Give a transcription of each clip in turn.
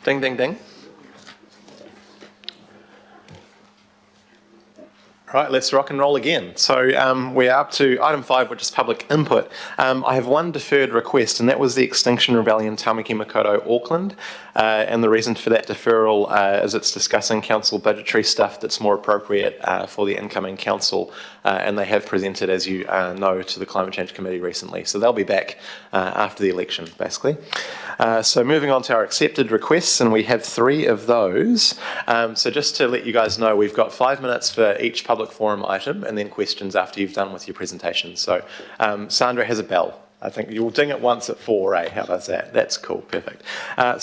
Ding, ding, ding. Right, let's rock and roll again. So we're up to item 5, which is public input. I have one deferred request, and that was the Extinction Rebellion Tamaki Makaurau, Auckland. And the reason for that deferral is it's discussing council budgetary stuff that's more appropriate for the incoming council. And they have presented, as you know, to the Climate Change Committee recently. So they'll be back after the election, basically. So moving on to our accepted requests, and we have 3 of those. So just to let you guys know, we've got 5 minutes for each public forum item and then questions after you've done with your presentation. So Sandra has a bell. I think you'll ding it once at 4, eh? How about that? That's cool, perfect.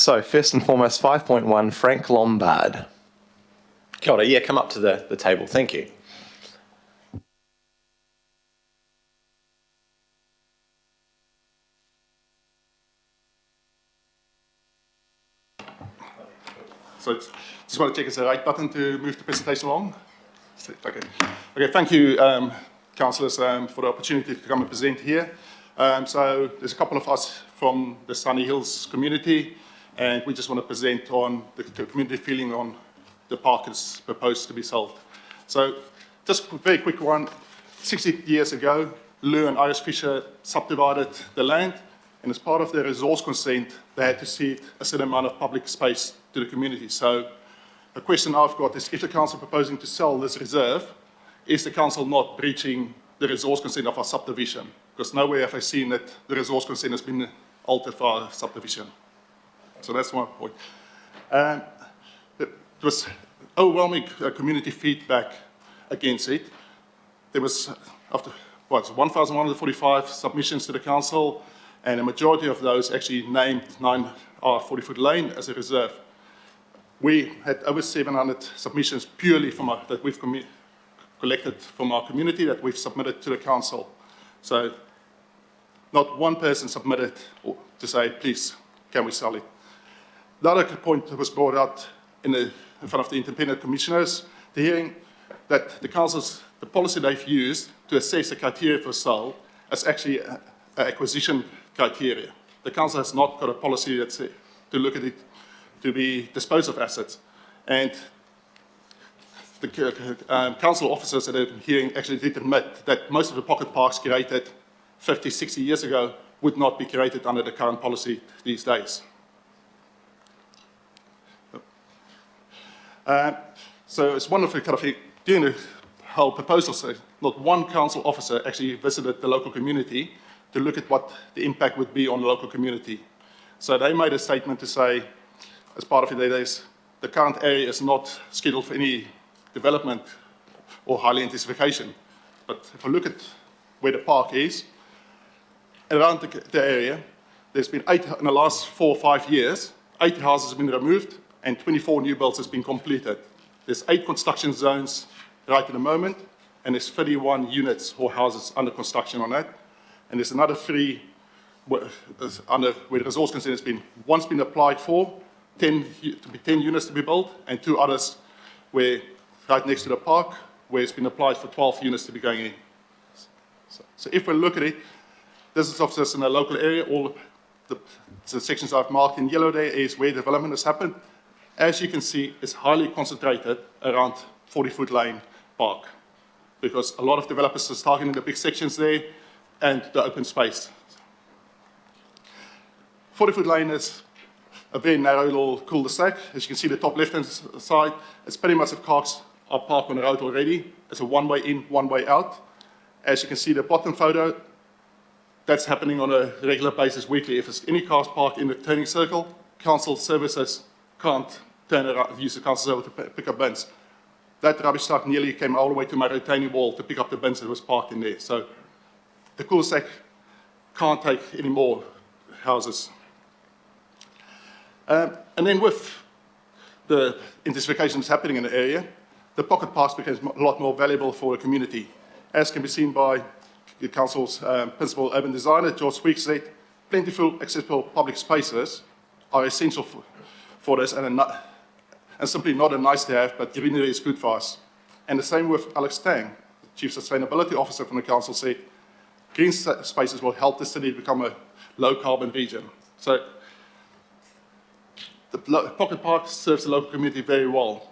So first and foremost, 5.1, Frank Lombard. Kia ora, yeah, come up to the table, thank you. So just want to check it's the right button to move the presentation along. Okay, thank you, councillors, for the opportunity to come and present here. So there's a couple of us from the Sunny Hills community, and we just want to present on the community feeling on the park is proposed to be sold. So just a very quick one. 60 years ago, Lou and Iris Fisher subdivided the land, and as part of their resource consent, they had to cede a certain amount of public space to the community. So the question I've got is, if the council proposing to sell this reserve, is the council not breaching the resource consent of our subdivision? Because nowhere have I seen that the resource consent has been altered for our subdivision. So that's one point. There was overwhelming community feedback against it. There was, after 1,145 submissions to the council, and a majority of those actually named 9R Fortyfoot Lane as a reserve. We had over 700 submissions purely from that we've collected from our community that we've submitted to the council. So not one person submitted to say, please, can we sell it? The other point that was brought out in front of the independent commissioners, the hearing, that the council's, the policy they've used to assess the criteria for sale is actually an acquisition criteria. The council has not got a policy that's to look at it to be dispose of assets. And the council officers at the hearing actually did admit that most of the pocket parks created 50, 60 years ago would not be created under the current policy these days. So it's wonderful kind of during the whole proposal, so not one council officer actually visited the local community to look at what the impact would be on the local community. So they made a statement to say, as part of it, the current area is not scheduled for any development or highly intensification. But if I look at where the park is, around the area, there's been in the last 4 or 5 years, 8 houses have been removed and 24 new builds has been completed. There's 8 construction zones right at the moment, and there's 31 units or houses under construction on that. And there's another 3 where the resource consent has been once been applied for, 10 units to be built, and 2 others where right next to the park, where it's been applied for 12 units to be going in. So if we look at it, business officers in the local area, all the sections I've marked in yellow there is where development has happened. As you can see, it's highly concentrated around 40-foot Lane Park, because a lot of developers are targeting the big sections there and the open space. 40-foot Lane is a very narrow little cul-de-sac. As you can see, the top left-hand side, it's pretty much if cars are parked on the road already. It's a one-way in, one-way out. As you can see, the bottom photo, that's happening on a regular basis weekly. If there's any cars parked in the turning circle, council services can't turn around, use the council service to pick up bins. That rubbish truck nearly came all the way to my retaining wall to pick up the bins that was parked in there. So the cul-de-sac can't take any more houses. And then with the intensification that's happening in the area, the pocket parks becomes a lot more valuable for the community. As can be seen by the council's principal urban designer, George Weeks, said, plentiful, accessible public spaces are essential for this and simply not a nice to have, but greenery is good for us. And the same with Alex Tang, the Chief Sustainability Officer from the council, said, green spaces will help the city become a low carbon region. So pocket park serves the local community very well.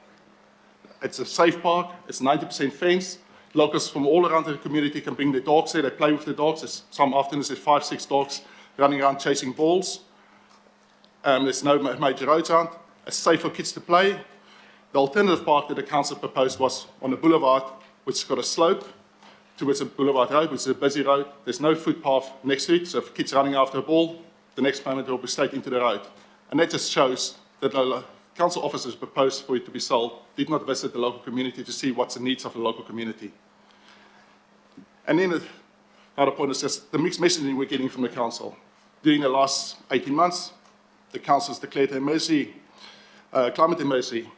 It's a safe park, it's 90% fenced. Locals from all around the community can bring their dogs there, they play with the dogs. Some afternoons there's 5, 6 dogs running around chasing balls. There's no major roads around. It's safe for kids to play. The alternative park that the council proposed was on the boulevard, which has got a slope towards a boulevard road, which is a busy road. There's no footpath next to it, so if kids are running after a ball, the next moment they'll be straight into the road. And that just shows that the council officers proposed for it to be sold did not visit the local community to see what's the needs of the local community. And then another point is just the mixed messaging we're getting from the council. During the last 18 months, the council has declared an emergency, climate emergency.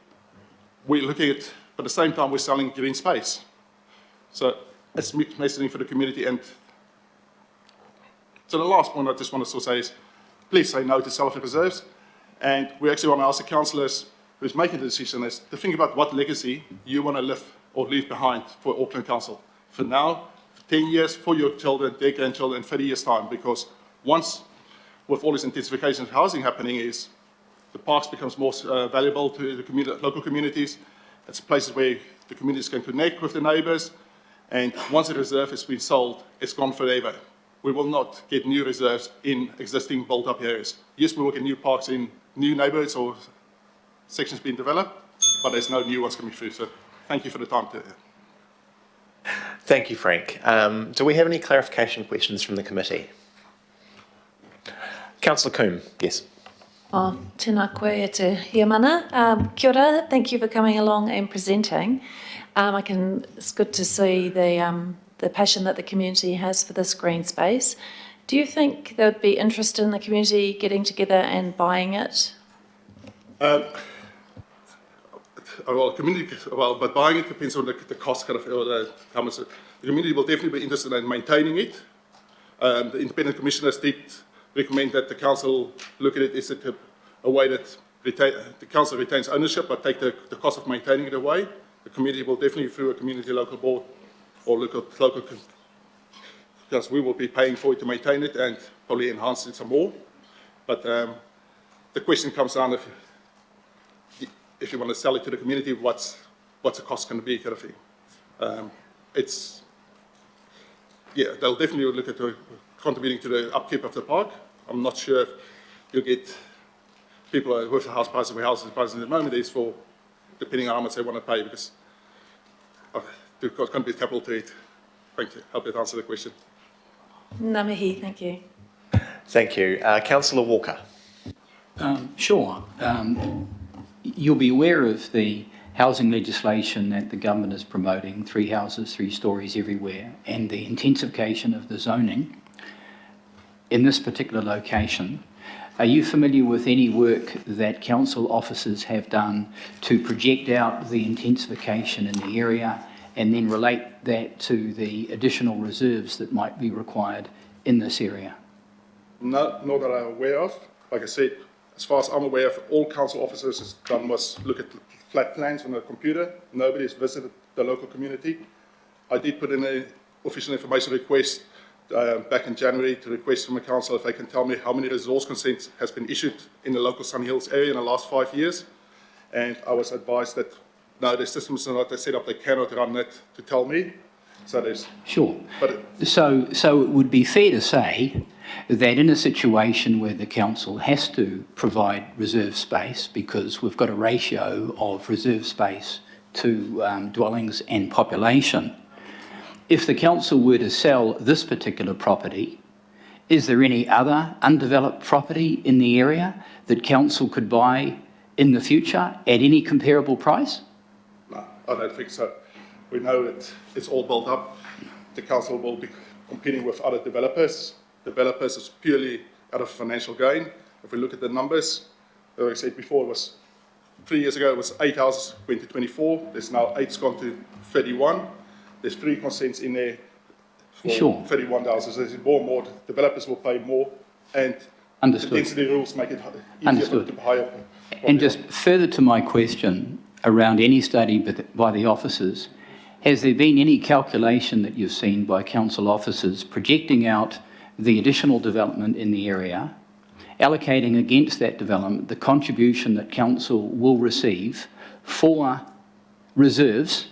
We're looking at, but at the same time, we're selling green space. So it's mixed messaging for the community. And so the last point I just want to say is, please say no to self reserves. And we actually want to ask the councillors who's making the decision is to think about what legacy you want to live or leave behind for Auckland Council. For now, for 10 years, for your children, their grandchildren, in 30 years' time. Because once, with all this intensification of housing happening, is the parks becomes more valuable to the local communities. It's places where the communities can connect with the neighbours. And once the reserve has been sold, it's gone forever. We will not get new reserves in existing built-up areas. Yes, we will get new parks in new neighbourhoods or sections being developed, but there's no new ones coming through. So thank you for the time. Thank you, Frank. Do we have any clarification questions from the committee? Councillor Coombe, yes. Tēnā koe e te hia mana. Kia ora, thank you for coming along and presenting. It's good to see the passion that the community has for this green space. Do you think there would be interest in the community getting together and buying it? But buying it depends on the cost, how much. The community will definitely be interested in maintaining it. The independent commissioners did recommend that the council look at it. Is it a way that the council retains ownership but take the cost of maintaining it away? The community will definitely, through a community local board or look at local, because we will be paying for it to maintain it and probably enhance it some more. But the question comes down if you want to sell it to the community, what's the cost going to be, kind of thing. They'll definitely look at contributing to the upkeep of the park. I'm not sure if you'll get people with the house prices where houses prices at the moment is for, depending on how much they want to pay, because there's going to be capital to it. Thank you. Hope that answered the question. Ngā mihi, thank you. Thank you. Councillor Walker. Sure. You'll be aware of the housing legislation that the government is promoting, 3 houses, 3 stories everywhere, and the intensification of the zoning in this particular location. Are you familiar with any work that council officers have done to project out the intensification in the area and then relate that to the additional reserves that might be required in this area? No, not that I'm aware of. Like I said, as far as I'm aware of, all council officers has done was look at flat plans on a computer. Nobody has visited the local community. I did put in an official information request back in January to request from the council if they can tell me how many resource consents has been issued in the local Sunny Hills area in the last 5 years. And I was advised that no, the systems are not set up, they cannot run that to tell me. So there's... Sure. So it would be fair to say that in a situation where the council has to provide reserve space, because we've got a ratio of reserve space to dwellings and population, if the council were to sell this particular property, is there any other undeveloped property in the area that council could buy in the future at any comparable price? No, I don't think so. We know that it's all built up. The council will be competing with other developers. Developers is purely out of financial gain. If we look at the numbers, like I said before, it was 3 years ago, it was 8 houses, went to 24. There's now 8's gone to 31. There's 3 consents in there for Sure. 31 houses. There's more and more. Developers will pay more, and Understood. the density rules make it easier Understood. to hire. And just further to my question around any study by the officers, has there been any calculation that you've seen by council officers projecting out the additional development in the area allocating against that development the contribution that council will receive for reserves,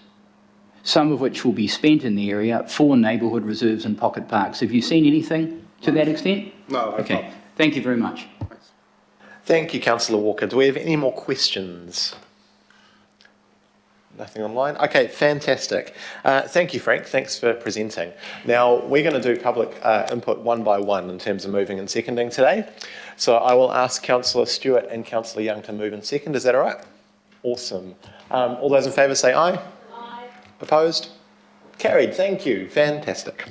some of which will be spent in the area for neighbourhood reserves and pocket parks. Have you seen anything to that extent? No, I've Okay, not. thank you very much. Thank you, Councillor Walker. Do we have any more questions? Nothing online? Okay, fantastic. Thank you, Frank. Thanks for presenting. Now, we're going to do public input one by one in terms of moving and seconding today. So I will ask Councillor Stewart and Councillor Young to move and second. Is that all right? Awesome. All those in favour say aye. Aye. Opposed? Carried. Thank you. Fantastic.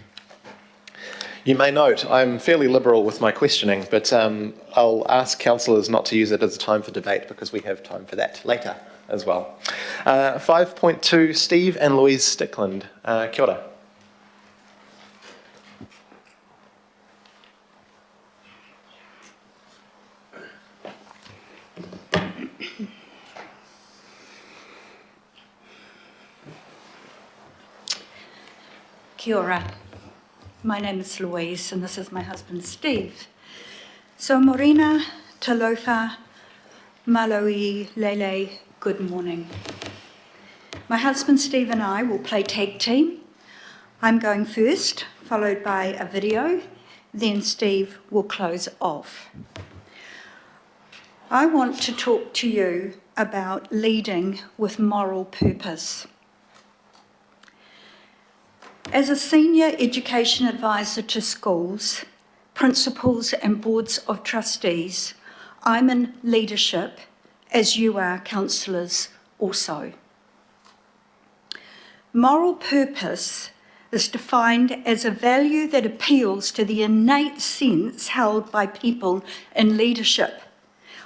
You may note I'm fairly liberal with my questioning, but I'll ask councillors not to use it as a time for debate because we have time for that later as well. 5.2, Steve and Louise Stickland. Kia ora. Kia ora. My name is Louise and this is my husband Steve. So Morena, Talofa, Maloi, Lele, good morning. My husband Steve and I will play tag team. I'm going first, followed by a video, then Steve will close off. I want to talk to you about leading with moral purpose. As a senior education advisor to schools, principals and boards of trustees, I'm in leadership, as you are councillors also. Moral purpose is defined as a value that appeals to the innate sense held by people in leadership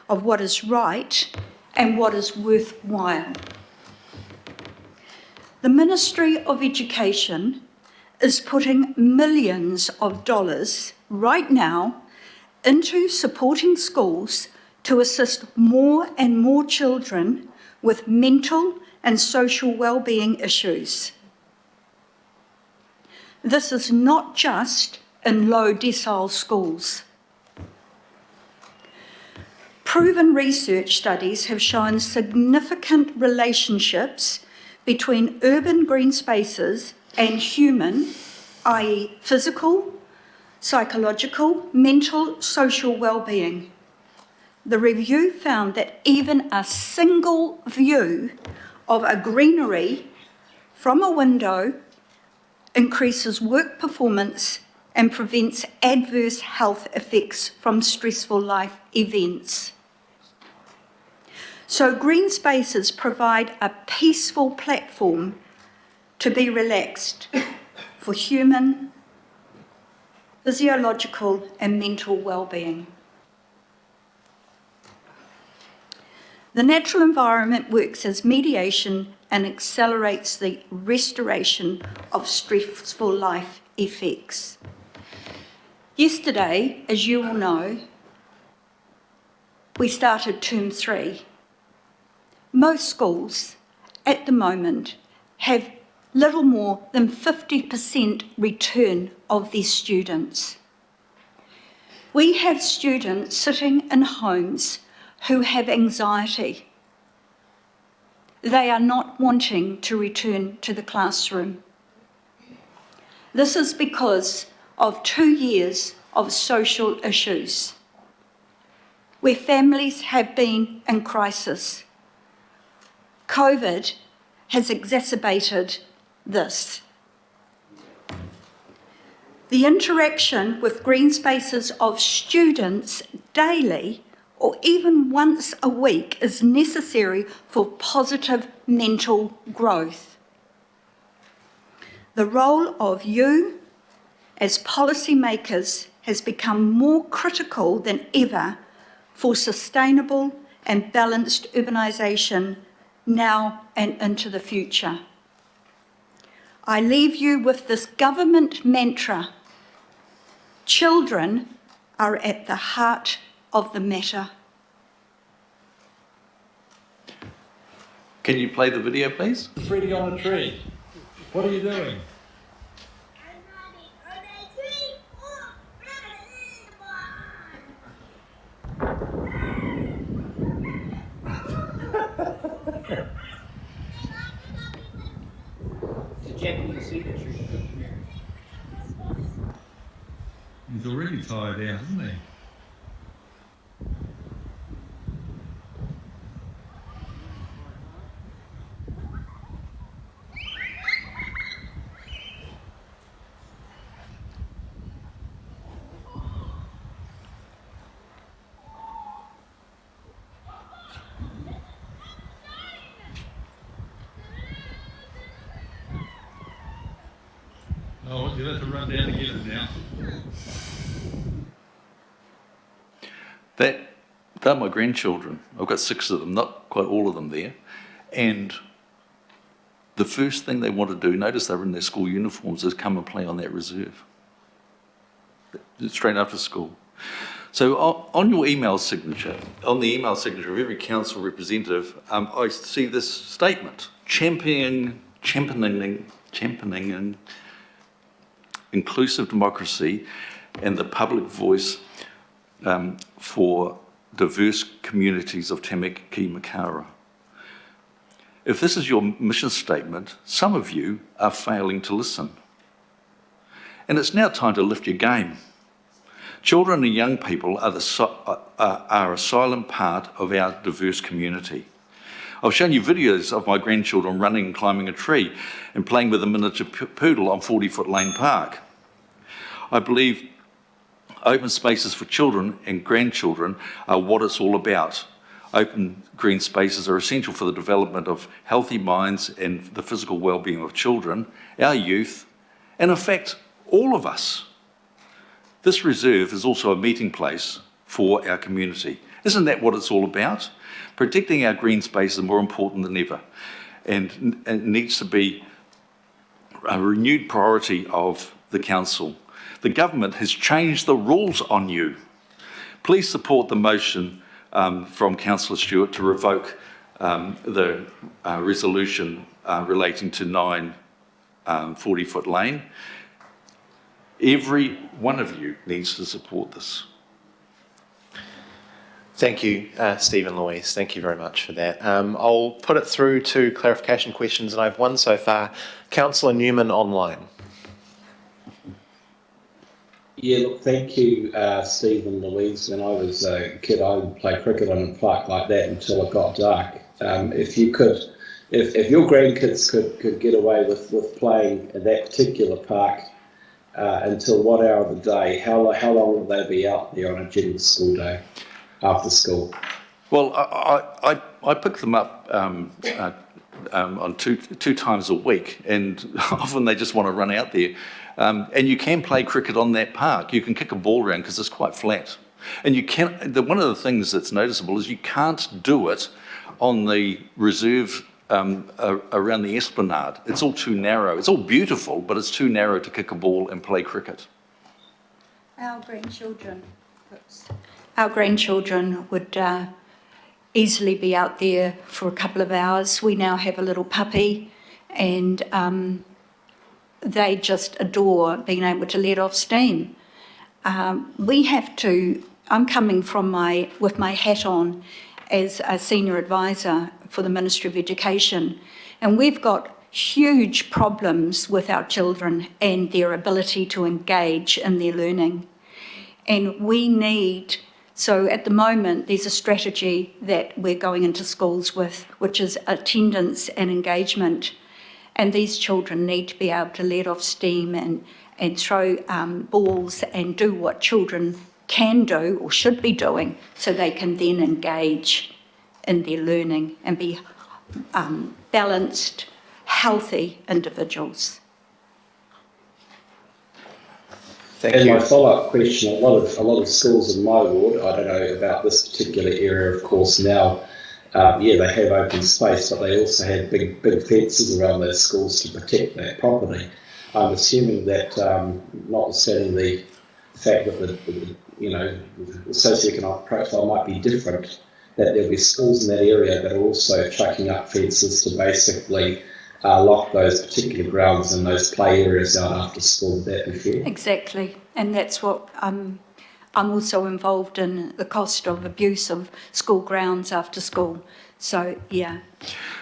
of what is right and what is worthwhile. The Ministry of Education is putting millions of dollars right now into supporting schools to assist more and more children with mental and social well-being issues. This is not just in low decile schools. Proven research studies have shown significant relationships between urban green spaces and human, i.e. physical, psychological, mental, social well-being. The review found that even a single view of a greenery from a window increases work performance and prevents adverse health effects from stressful life events. So green spaces provide a peaceful platform to be relaxed for human, physiological and mental well-being. The natural environment works as mediation and accelerates the restoration of stressful life effects. Yesterday, as you all know, we started term 3. Most schools at the moment have little more than 50% return of their students. We have students sitting in homes who have anxiety. They are not wanting to return to the classroom. This is because of 2 years of social issues, where families have been in crisis. COVID has exacerbated this. The interaction with green spaces of students daily or even once a week is necessary for positive mental growth. The role of you as policymakers has become more critical than ever for sustainable and balanced urbanisation now and into the future. I leave you with this government mantra: children are at the heart of the matter. Can you play the video, please? Fruity on a tree. What are you doing? It's a Japanese cedar tree. He's already tired out, isn't he? Oh, you'll have to run down to get him now. They're my grandchildren. I've got 6 of them, not quite all of them there. And the first thing they want to do, notice they're in their school uniforms, is come and play on that reserve. Straight after school. So on your email signature, on the email signature of every council representative, I see this statement, championing inclusive democracy and the public voice for diverse communities of Tamaki Makaurau. If this is your mission statement, some of you are failing to listen. And it's now time to lift your game. Children and young people are a silent part of our diverse community. I've shown you videos of my grandchildren running and climbing a tree and playing with a miniature poodle on 40-foot Lane Park. I believe open spaces for children and grandchildren are what it's all about. Open green spaces are essential for the development of healthy minds and the physical well-being of children, our youth, and in fact, all of us. This reserve is also a meeting place for our community. Isn't that what it's all about? Protecting our green space is more important than ever, and it needs to be a renewed priority of the council. The government has changed the rules on you. Please support the motion from Councillor Stewart to revoke the resolution relating to 9 40-foot Lane. Every one of you needs to support this. Thank you, Steve and Louise. Thank you very much for that. I'll put it through to clarification questions, and I have one so far. Councillor Newman online. Yeah, look, thank you, Steve and Louise. When I was a kid, I would play cricket on a park like that until it got dark. If you could, if your grandkids could get away with playing at that particular park until what hour of the day, how long will they be out there on a general school day after school? Well, I pick them up on two times a week, and often they just want to run out there. And you can play cricket on that park. You can kick a ball around because it's quite flat. And you can. One of the things that's noticeable is you can't do it on the reserve around the esplanade. It's all too narrow. It's all beautiful, but it's too narrow to kick a ball and play cricket. Our grandchildren would easily be out there for a couple of hours. We now have a little puppy, and they just adore being able to let off steam. We have to, I'm coming from with my hat on as a senior advisor for the Ministry of Education, and we've got huge problems with our children and their ability to engage in their learning. And we need, so at the moment there's a strategy that we're going into schools with, which is attendance and engagement. And these children need to be able to let off steam and throw balls and do what children can do or should be doing, so they can then engage in their learning and be balanced, healthy individuals. Thank And you. my follow-up question, a lot of schools in my ward, I don't know about this particular area, of course, now, they have open space, but they also have big fences around those schools to protect that property. I'm assuming that, notwithstanding the fact that the socioeconomic profile might be different, that there'll be schools in that area that are also chucking up fences to basically lock those particular grounds and those play areas out after school. Would that be fair? Exactly, and that's what I'm also involved in, the cost of abuse of school grounds after school. So, yeah.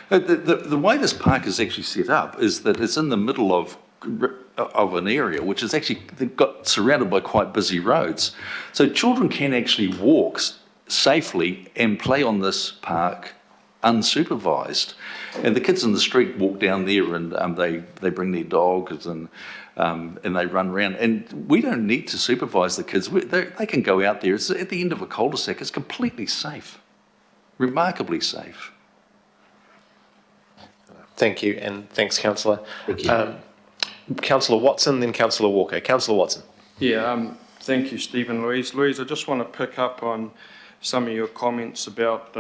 The way this park is actually set up is that it's in the middle of an area which is actually got surrounded by quite busy roads. So children can actually walk safely and play on this park unsupervised. And the kids in the street walk down there and they bring their dogs and they run around. And we don't need to supervise the kids. They can go out there. It's at the end of a cul-de-sac. It's completely safe, remarkably safe. Thank you, and thanks, Councillor. Thank you. Councillor Watson, then Councillor Walker. Councillor Watson. Yeah, thank you, Stephen. Louise, I just want to pick up on some of your comments about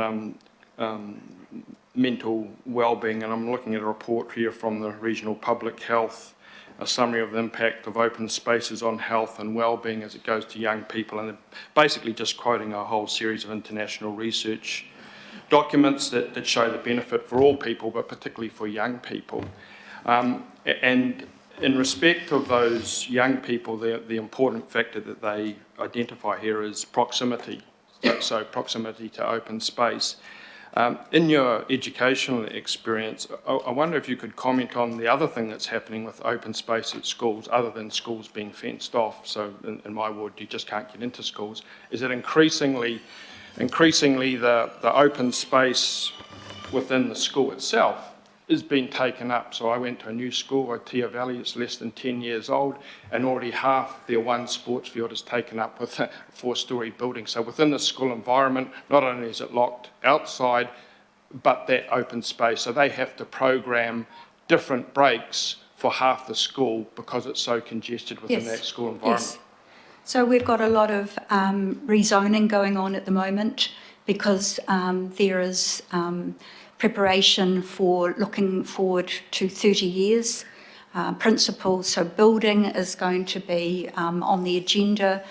mental wellbeing, and I'm looking at a report here from the Regional Public Health, a summary of the impact of open spaces on health and wellbeing as it goes to young people, and they're basically just quoting a whole series of international research documents that show the benefit for all people, but particularly for young people. And in respect of those young people, the important factor that they identify here is proximity, so proximity to open space. In your educational experience, I wonder if you could comment on the other thing that's happening with open space at schools, other than schools being fenced off. So in my ward, you just can't get into schools. Is it increasingly the open space within the school itself is being taken up? So I went to a new school, Otia Valley, it's less than 10 years old, and already half their one sports field is taken up with a 4-storey building. So within the school environment, not only is it locked outside, but that open space. So they have to program different breaks for half the school because it's so congested within that school environment. Yes. So we've got a lot of rezoning going on at the moment because there is preparation for looking forward to 30 years. Principles, so building is going to be on the agenda.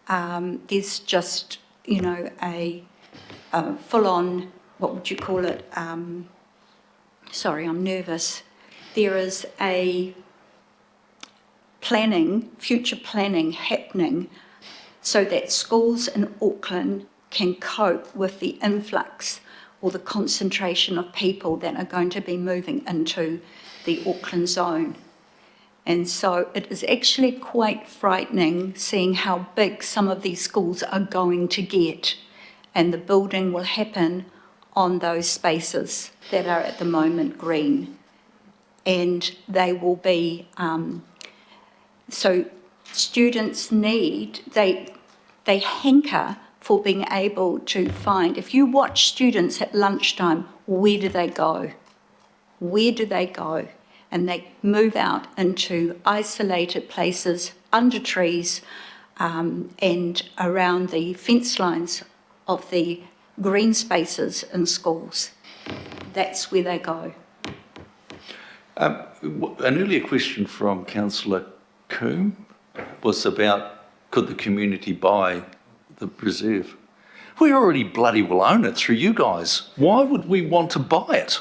There's just, a full-on, what would you call it? Sorry, I'm nervous. There is a future planning happening so that schools in Auckland can cope with the influx or the concentration of people that are going to be moving into the Auckland zone. And so it is actually quite frightening seeing how big some of these schools are going to get, and the building will happen on those spaces that are at the moment green. And they will be, so students they hanker for being able to find, if you watch students at lunchtime, where do they go? Where do they go? And they move out into isolated places, under trees, and around the fence lines of the green spaces in schools. That's where they go. An earlier question from Councillor Coombe was about, could the community buy the reserve? We already bloody well own it through you guys. Why would we want to buy it?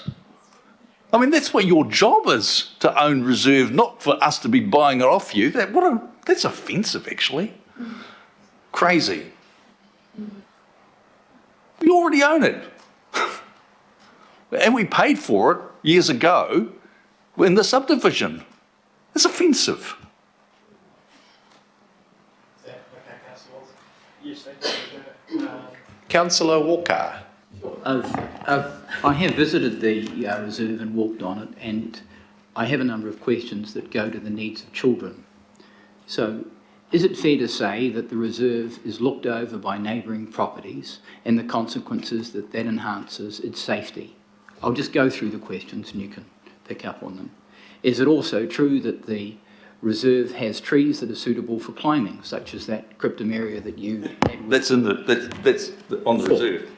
I mean, that's what your job is, to own reserve, not for us to be buying it off you. That's offensive, actually. Crazy. You already own it. And we paid for it years ago in the subdivision. It's offensive. Councillor Walker. I have visited the reserve and walked on it, and I have a number of questions that go to the needs of children. So, is it fair to say that the reserve is looked over by neighbouring properties and the consequences that enhances its safety? I'll just go through the questions and you can pick up on them. Is it also true that the reserve has trees that are suitable for climbing, such as that cryptomeria that you... That's on the reserve.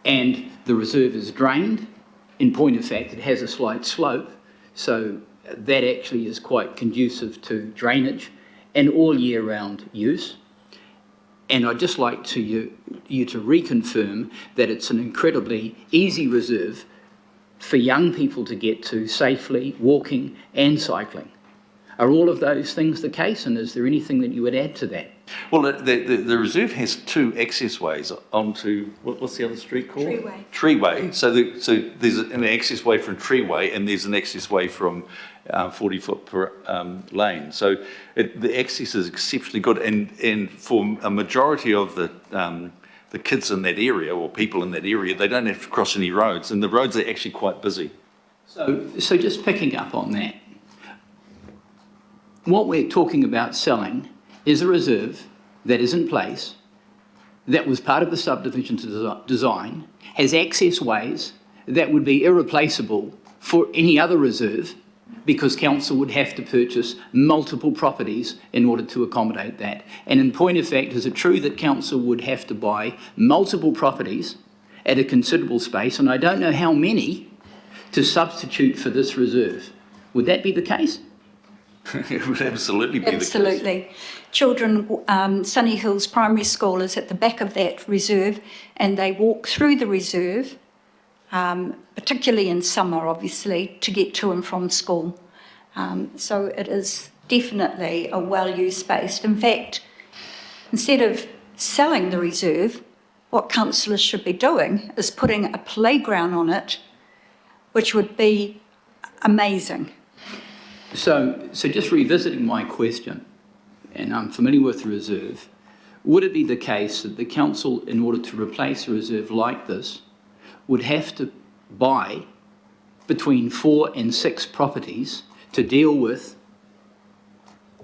And the reserve is drained. In point of fact, it has a slight slope, so that actually is quite conducive to drainage and all year round use. And I'd just like you to reconfirm that it's an incredibly easy reserve for young people to get to safely, walking and cycling. Are all of those things the case, and is there anything that you would add to that? Well, the reserve has two access ways onto, what's the other street called? Treeway. Treeway. So there's an access way from Treeway, and there's an access way from 40-foot lane. So the access is exceptionally good, and for a majority of the kids in that area, or people in that area, they don't have to cross any roads, and the roads are actually quite busy. So just picking up on that, what we're talking about selling is a reserve that is in place, that was part of the subdivision design, has access ways that would be irreplaceable for any other reserve, because council would have to purchase multiple properties in order to accommodate that. And in point of fact, is it true that council would have to buy multiple properties at a considerable space, and I don't know how many, to substitute for this reserve? Would that be the case? It would absolutely be the case. Absolutely. Children, Sunny Hills Primary School is at the back of that reserve, and they walk through the reserve, particularly in summer, obviously, to get to and from school. So it is definitely a well-used space. In fact, instead of selling the reserve, what councillors should be doing is putting a playground on it, which would be amazing. So just revisiting my question, and I'm familiar with the reserve, would it be the case that the council, in order to replace a reserve like this, would have to buy between 4 and 6 properties to deal with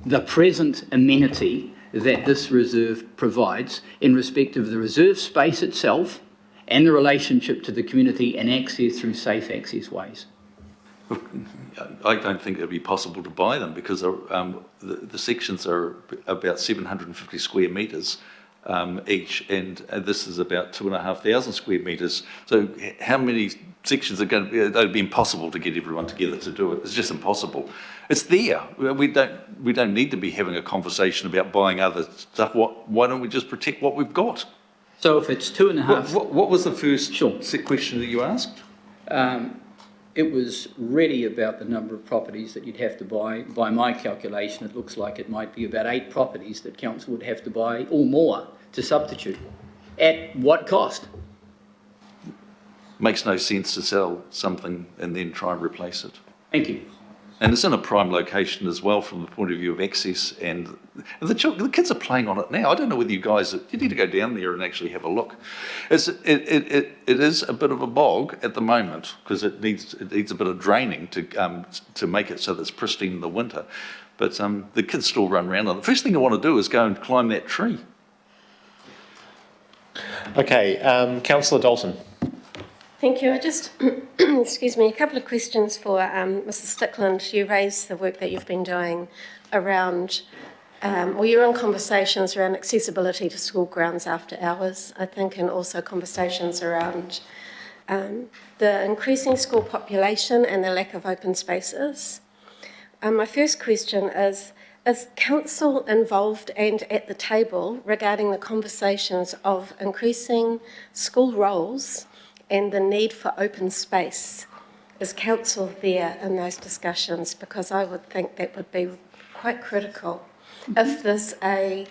the present amenity that this reserve provides in respect of the reserve space itself and the relationship to the community and access through safe access ways? I don't think it would be possible to buy them, because the sections are about 750 square metres each, and this is about 2,500 square metres. So how many sections are going to be? It would be impossible to get everyone together to do it. It's just impossible. It's there. We don't need to be having a conversation about buying other stuff. Why don't we just protect what we've got? So if it's 2.5... What was the first Sure. question that you asked? It was really about the number of properties that you'd have to buy. By my calculation, it looks like it might be about 8 properties that council would have to buy, or more, to substitute. At what cost? Makes no sense to sell something and then try and replace it. Thank you. And it's in a prime location as well from the point of view of access, and the kids are playing on it now. I don't know whether you guys, you need to go down there and actually have a look. It is a bit of a bog at the moment, because it needs a bit of draining to make it so that it's pristine in the winter. But the kids still run around on it. The first thing I want to do is go and climb that tree. Okay, Councillor Dalton. Thank you. I just, excuse me, a couple of questions for Mrs. Stickland. You raised the work that you've been doing around, you're in conversations around accessibility to school grounds after hours, I think, and also conversations around the increasing school population and the lack of open spaces. My first question is council involved and at the table regarding the conversations of increasing school roles and the need for open space? Is council there in those discussions? Because I would think that would be quite critical. If there's a,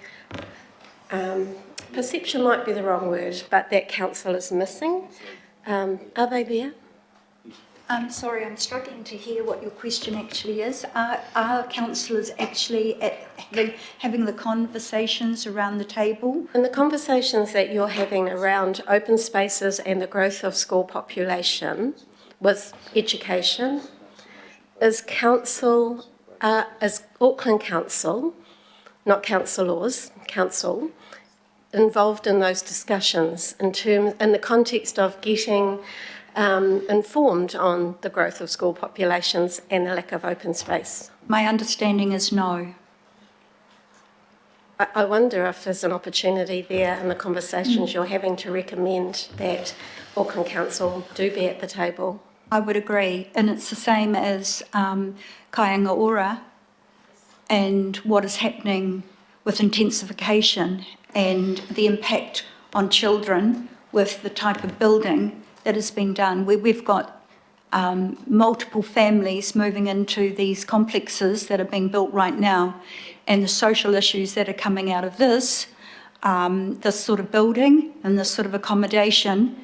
perception might be the wrong word, but that council is missing, are they there? I'm sorry, I'm struggling to hear what your question actually is. Are councillors actually having the conversations around the table? In the conversations that you're having around open spaces and the growth of school population with education, is Auckland Council, not councillors, council, involved in those discussions in the context of getting informed on the growth of school populations and the lack of open space? My understanding is no. I wonder if there's an opportunity there in the conversations you're having to recommend that Auckland Council do be at the table. I would agree, and it's the same as Kaingaora and what is happening with intensification and the impact on children with the type of building that has been done, where we've got multiple families moving into these complexes that are being built right now, and the social issues that are coming out of this sort of building and this sort of accommodation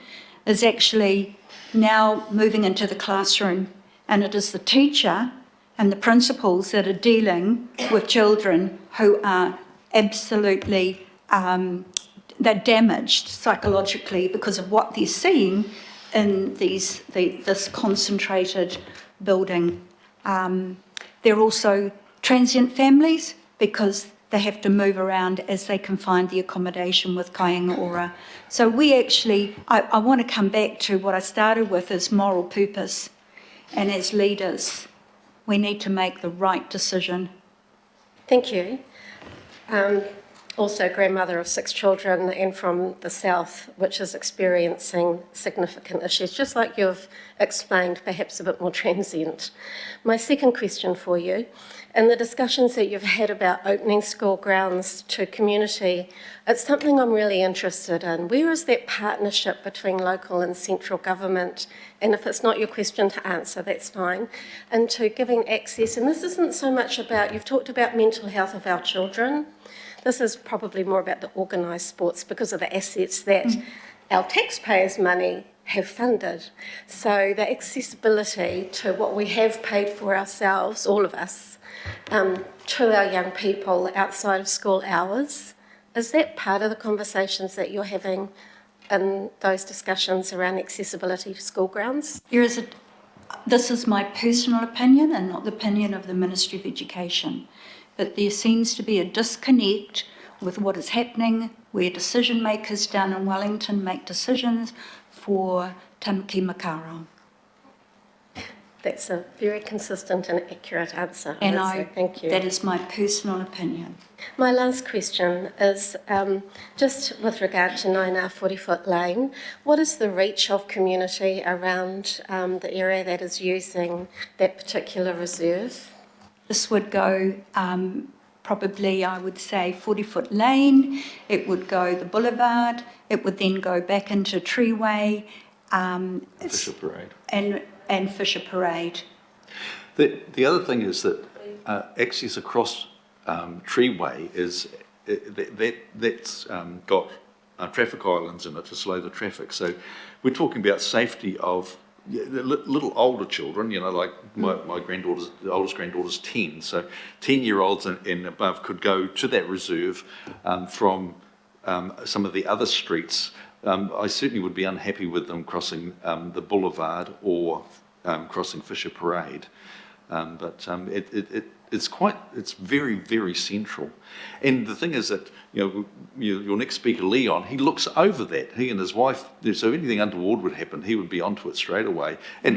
is actually now moving into the classroom. And it is the teacher and the principals that are dealing with children who are absolutely, they're damaged psychologically because of what they're seeing in this concentrated building. They're also transient families because they have to move around as they can find the accommodation with kāinga ora. So we actually, I want to come back to what I started with is moral purpose. And as leaders, we need to make the right decision. Thank you. Also grandmother of 6 children and from the south, which is experiencing significant issues, just like you've explained, perhaps a bit more transient. My second question for you, in the discussions that you've had about opening school grounds to community, it's something I'm really interested in. Where is that partnership between local and central government? And if it's not your question to answer, that's fine. Into giving access, and this isn't so much about, you've talked about mental health of our children. This is probably more about the organised sports because of the assets that our taxpayers' money have funded. So the accessibility to what we have paid for ourselves, all of us, to our young people outside of school hours, is that part of the conversations that you're having in those discussions around accessibility to school grounds? This is my personal opinion and not the opinion of the Ministry of Education. But there seems to be a disconnect with what is happening, where decision makers down in Wellington make decisions for Tamaki Makaurau. That's a very consistent and accurate answer. And thank you. That is my personal opinion. My last question is just with regard to Naina Fortyfoot Lane, what is the reach of community around the area that is using that particular reserve? This would go probably, I would say, Fortyfoot Lane. It would go the boulevard. It would then go back into Treeway. Fisher Parade. And Fisher Parade. The other thing is that access across Treeway is that's got traffic islands in it to slow the traffic. So we're talking about safety of the little older children, you know, like my granddaughter's, the oldest granddaughter's 10, so 10-year-olds and above could go to that reserve from some of the other streets. I certainly would be unhappy with them crossing the boulevard or crossing Fisher Parade, but it's very, very central. And the thing is that, you know, your next speaker, Leon, he looks over that. He and his wife, so anything untoward would happen, he would be onto it straight away. And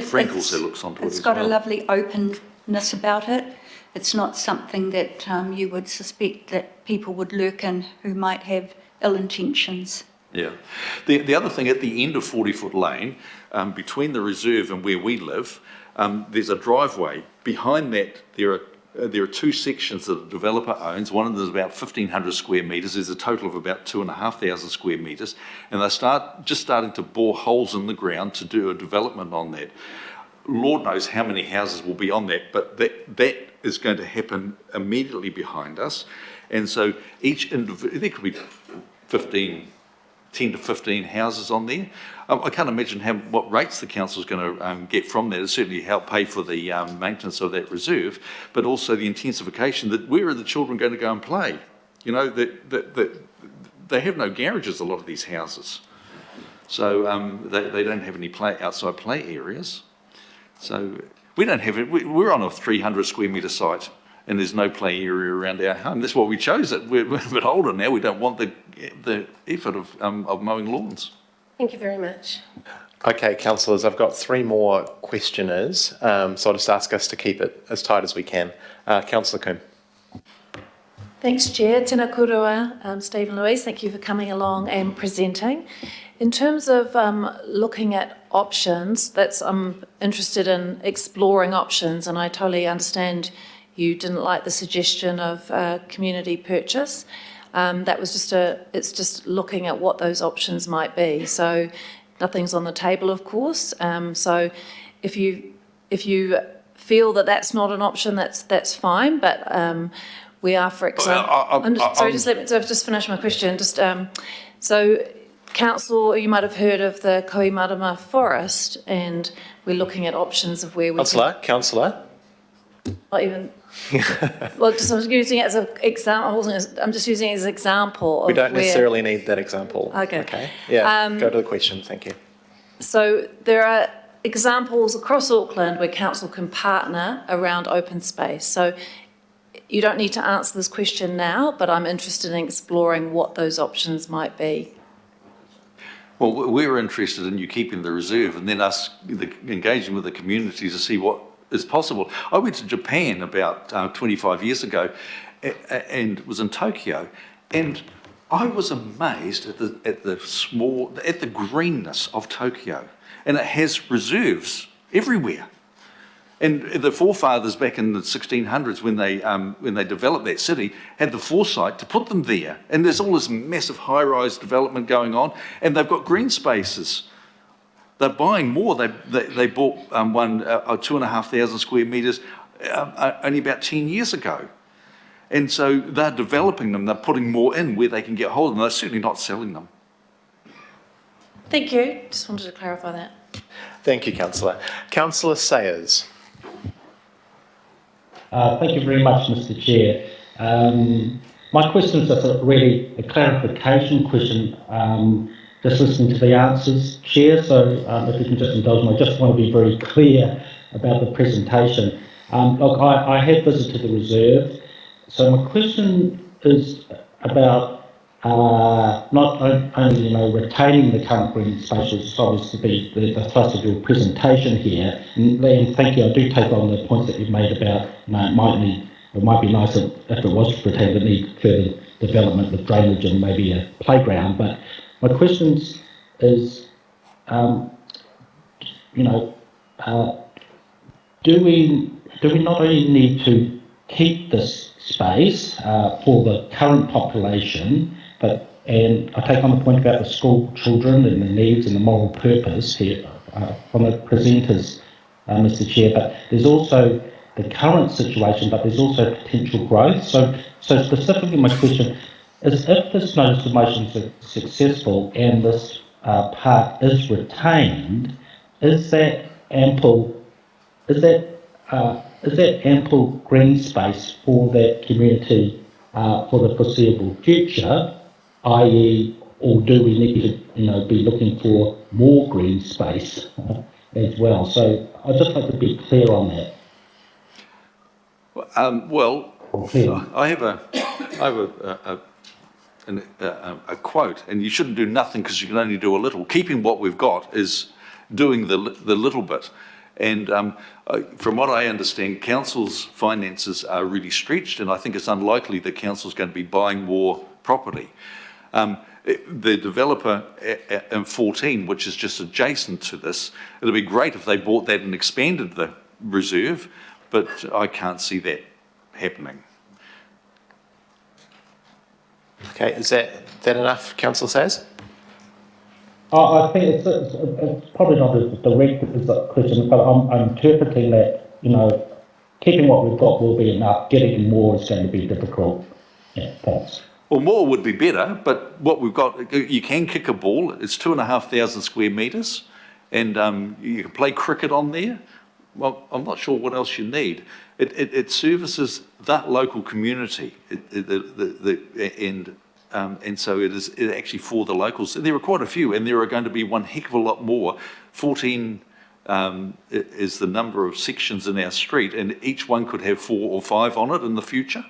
Frank also looks onto it as well. It's got a lovely openness about it. It's not something that you would suspect that people would lurk in who might have ill intentions. Yeah. The other thing, at the end of 40-foot Lane, between the reserve and where we live, there's a driveway. Behind that, there are 2 sections that the developer owns. One of them is about 1,500 square metres. There's a total of about 2,500 square metres. And they're just starting to bore holes in the ground to do a development on that. Lord knows how many houses will be on that, but that is going to happen immediately behind us. And so there could be 10 to 15 houses on there. I can't imagine what rates the council is going to get from that. It'll certainly help pay for the maintenance of that reserve, but also the intensification. That where are the children going to go and play? You know, they have no garages, a lot of these houses, so they don't have any outside play areas. So we don't have it. We're on a 300 square metre site, and there's no play area around our home. That's why we chose it. We're a bit older now. We don't want the effort of mowing lawns. Thank you very much. Okay, councillors, I've got 3 more questioners, so I'll just ask us to keep it as tight as we can. Councillor Coombe. Thanks, Chair. Tēnā kōrua, Stephen Louise. Thank you for coming along and presenting. In terms of looking at options, I'm interested in exploring options, and I totally understand you didn't like the suggestion of community purchase. That was it's just looking at what those options might be. So nothing's on the table, of course. So if you feel that that's not an option, that's fine. But we are, for example, just finish my question. So, Council, you might have heard of the Kohimarama Forest, and we're looking at options of where we. Councillor. Not even. Well, I was using it as an example. I'm just using it as an example. We don't necessarily need that example. Okay. Yeah. Go to the question. Thank you. So there are examples across Auckland where council can partner around open space. So you don't need to answer this question now, but I'm interested in exploring what those options might be. Well, we're interested in you keeping the reserve and then us engaging with the community to see what is possible. I went to Japan about 25 years ago and was in Tokyo, and I was amazed at the greenness of Tokyo, and it has reserves everywhere. And the forefathers back in the 1600s, when they developed that city, had the foresight to put them there. And there's all this massive high-rise development going on, and they've got green spaces. They're buying more. They bought one 2,500 square metres only about 10 years ago. And so they're developing them. They're putting more in where they can get hold of them. They're certainly not selling them. Thank you. Just wanted to clarify that. Thank you, Councillor. Councillor Sayers. Thank you very much, Mr. Chair. My question is just really a clarification question. Just listening to the answers, Chair, so if you can just indulge me, I just want to be very clear about the presentation. Look, I have visited the reserve, so my question is about not only retaining the current green spaces, obviously the thrust of your presentation here, and thank you, I do take on the points that you've made about it might be nice if it was retained, but need further development with drainage and maybe a playground. But my question is, do we not only need to keep this space for the current population, and I take on the point about the school children and the needs and the moral purpose here from the presenters, Mr. Chair, but there's also the current situation, but there's also potential growth. So specifically my question is, if this notice of motion is successful and this part is retained, is that ample green space for that community for the foreseeable future, i.e., or do we need to be looking for more green space as well? So I'd just like to be clear on that. I have a quote, and you shouldn't do nothing because you can only do a little. Keeping what we've got is doing the little bit. And from what I understand, council's finances are really stretched, and I think it's unlikely that council's going to be buying more property. The developer in 14, which is just adjacent to this, it'd be great if they bought that and expanded the reserve, but I can't see that happening. Okay, is that enough, Councillor Sayers? I think it's probably not as direct as a question, but I'm interpreting that, keeping what we've got will be enough. Getting more is going to be difficult. Yeah, thanks. Well, more would be better, but what we've got, you can kick a ball. It's 2,500 square metres, and you can play cricket on there. Well, I'm not sure what else you need. It services that local community, and so it is actually for the locals. There are quite a few, and there are going to be one heck of a lot more. 14 is the number of sections in our street, and each one could have 4 or 5 on it in the future.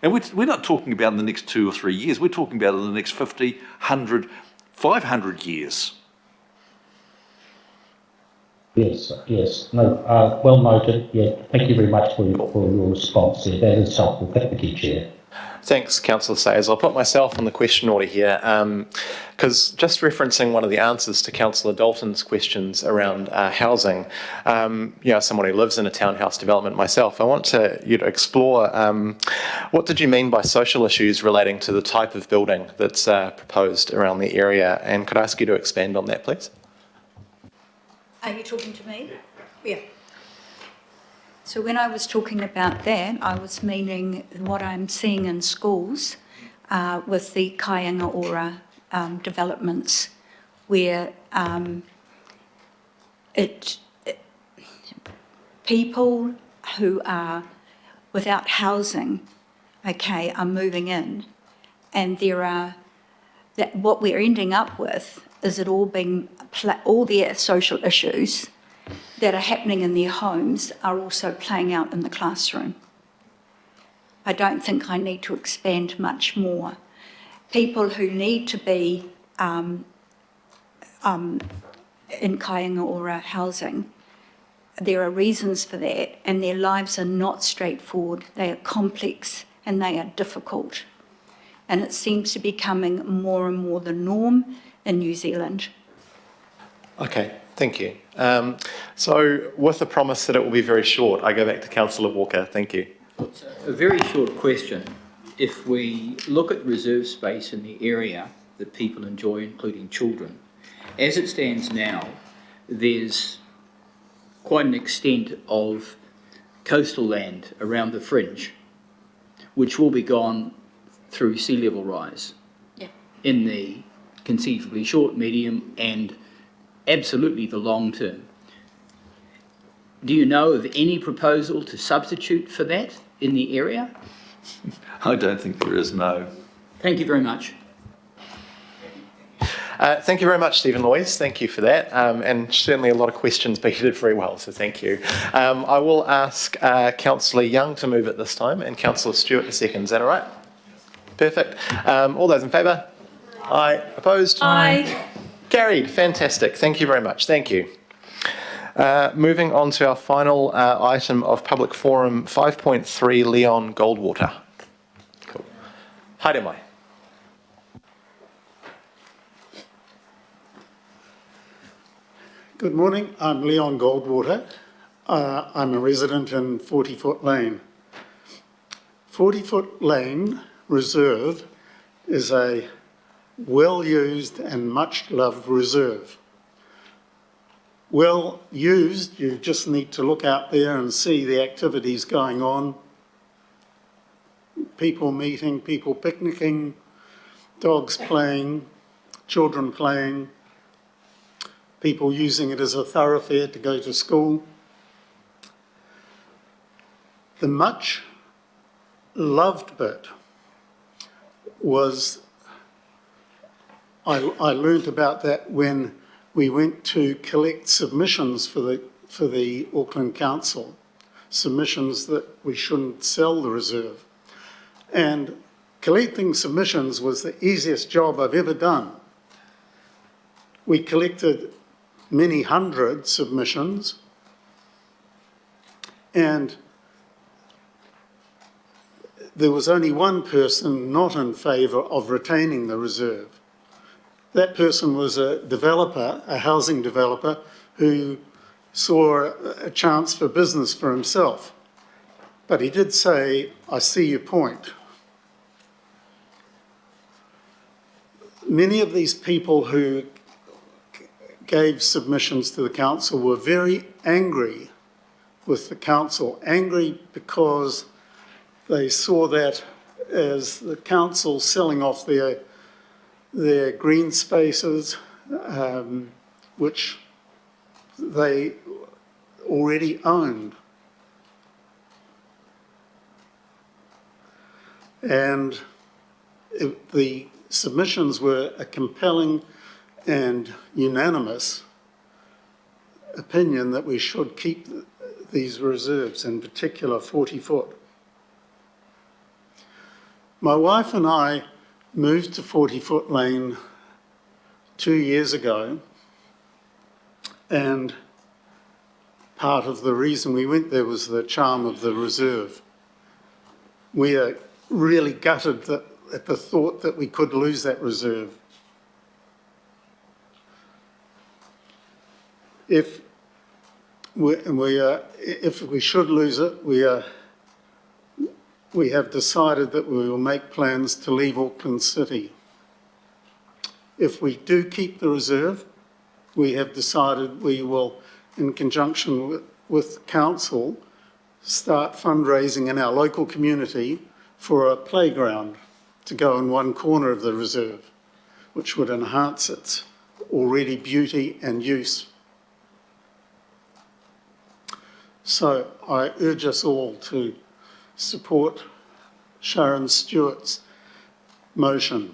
And we're not talking about in the next 2 or 3 years. We're talking about in the next 50, 100, 500 years. Yes. No, well noted. Yeah, thank you very much for your response there. That is helpful. Thank you, Chair. Thanks, Councillor Sayers. I'll put myself on the question order here because just referencing one of the answers to Councillor Dalton's questions around housing, someone who lives in a townhouse development myself, I want you to explore what did you mean by social issues relating to the type of building that's proposed around the area, and could I ask you to expand on that, please? Are you talking to me? Yeah. So when I was talking about that, I was meaning what I'm seeing in schools with the Kāinga Ora developments, where people who are without housing, okay, are moving in, and what we're ending up with is it all their social issues that are happening in their homes are also playing out in the classroom. I don't think I need to expand much more. People who need to be in Kāinga Ora housing, there are reasons for that, and their lives are not straightforward. They are complex and they are difficult. And it seems to be becoming more and more the norm in New Zealand. Okay, thank you. So with the promise that it will be very short, I go back to Councillor Walker. Thank you. A very short question. If we look at reserve space in the area that people enjoy, including children, as it stands now, there's quite an extent of coastal land around the fringe, which will be gone through sea level rise in the conceivably short, medium, and absolutely the long term. Do you know of any proposal to substitute for that in the area? I don't think there is, no. Thank you very much. Thank you very much, Stephen Loyes. Thank you for that. And certainly a lot of questions, but you did very well, so thank you. I will ask Councillor Young to move it this time and Councillor Stewart to second. Is that all right? Perfect. All those in favour? Aye. Opposed? Aye. Carried. Fantastic. Thank you very much. Thank you. Moving on to our final item of public forum, 5.3, Leon Goldwater. Cool. Haere mai. Good morning, I'm Leon Goldwater. I'm a resident in Fortyfoot Lane. Fortyfoot Lane Reserve is a well-used and much-loved reserve. Well used, you just need to look out there and see the activities going on. People meeting, people picnicking, dogs playing, children playing, people using it as a thoroughfare to go to school. The much loved bit was, I learnt about that when we went to collect submissions for the Auckland Council, submissions that we shouldn't sell the reserve. And collecting submissions was the easiest job I've ever done. We collected many hundred submissions, and there was only one person not in favour of retaining the reserve. That person was a developer, a housing developer, who saw a chance for business for himself. But he did say, I see your point. Many of these people who gave submissions to the council were very angry with the council, angry because they saw that as the council selling off their green spaces, which they already owned. And the submissions were a compelling and unanimous opinion that we should keep these reserves, in particular 40-foot. My wife and I moved to 40-foot Lane 2 years ago, and part of the reason we went there was the charm of the reserve. We are really gutted at the thought that we could lose that reserve. If we should lose it, we have decided that we will make plans to leave Auckland City. If we do keep the reserve, we have decided we will in conjunction with council, start fundraising in our local community for a playground to go in one corner of the reserve, which would enhance its already beauty and use. So I urge us all to support Sharon Stewart's motion.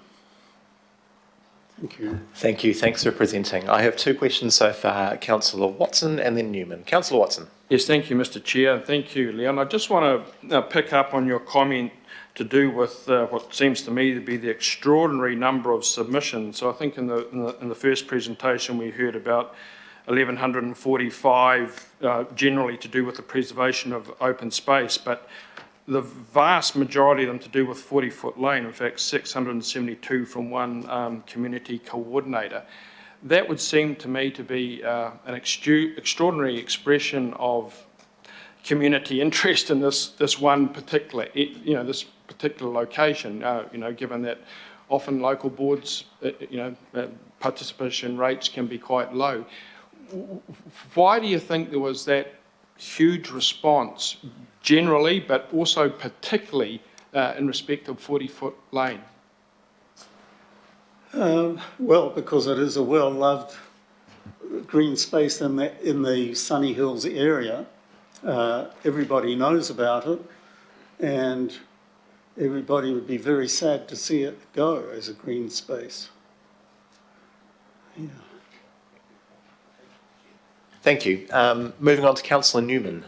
Thank you. Thank you. Thanks for presenting. I have two questions so far, Councillor Watson and then Newman. Councillor Watson. Yes, thank you, Mr. Chair, and thank you, Leon. I just want to pick up on your comment to do with what seems to me to be the extraordinary number of submissions. So I think in the first presentation we heard about 1,145 generally to do with the preservation of open space, but the vast majority of them to do with 40-foot lane, in fact 672 from one community coordinator. That would seem to me to be an extraordinary expression of community interest in this one particular, this particular location, given that often local boards, participation rates can be quite low. Why do you think there was that huge response generally, but also particularly in respect of 40-foot lane? Well, because it is a well-loved green space in the Sunny Hills area. Everybody knows about it, and everybody would be very sad to see it go as a green space. Yeah. Thank you. Moving on to Councillor Newman.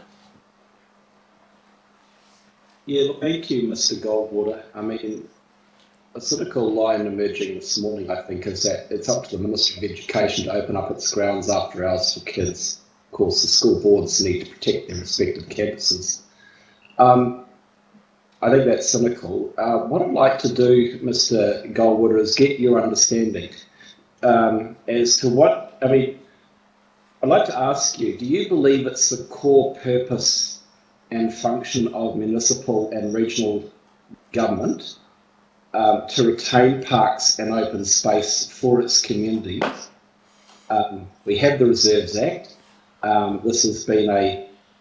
Yeah, look, thank you, Mr. Goldwater. I mean, a cynical line emerging this morning, I think, is that it's up to the Ministry of Education to open up its grounds after hours for kids. Of course, the school boards need to protect their respective campuses. I think that's cynical. What I'd like to do, Mr. Goldwater, is get your understanding as to what, I'd like to ask you, do you believe it's the core purpose and function of municipal and regional government to retain parks and open space for its communities? We have the Reserves Act. This has been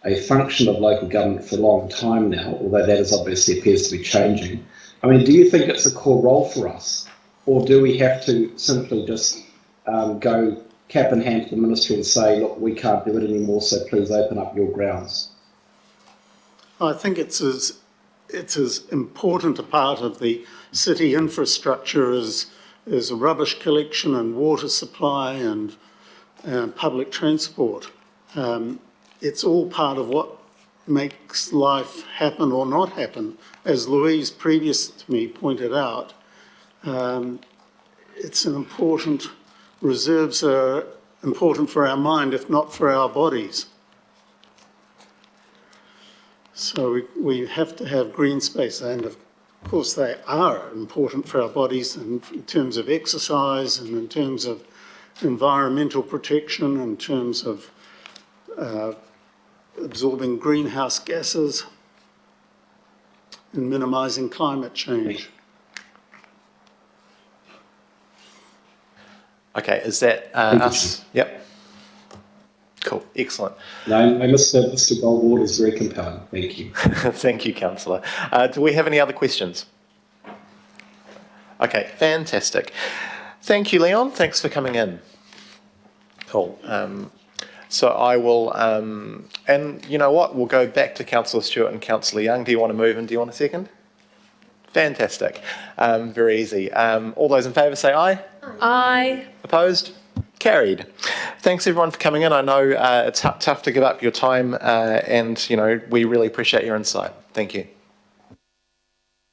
a function of local government for a long time now, although that is obviously appears to be changing. Do you think it's a core role for us, or do we have to simply just go cap in hand to the ministry and say, look, we can't do it anymore, so please open up your grounds? I think it's as important a part of the city infrastructure as a rubbish collection and water supply and public transport. It's all part of what makes life happen or not happen. As Louise, previous to me, pointed out, it's an important, reserves are important for our mind, if not for our bodies. So we have to have green space, and of course they are important for our bodies in terms of exercise and in terms of environmental protection, in terms of absorbing greenhouse gases and minimising climate change. Okay, is that us? Yep. Cool, excellent. No, Mr. Goldwater is very compelling. Thank you. Thank you, Councillor. Do we have any other questions? Okay, fantastic. Thank you, Leon. Thanks for coming in. Cool. So I will, and you know what, we'll go back to Councillor Stewart and Councillor Young. Do you want to move and do you want a second? Fantastic. Very easy. All those in favour say aye. Aye. Opposed? Carried. Thanks everyone for coming in. I know it's tough to give up your time and, we really appreciate your insight. Thank you.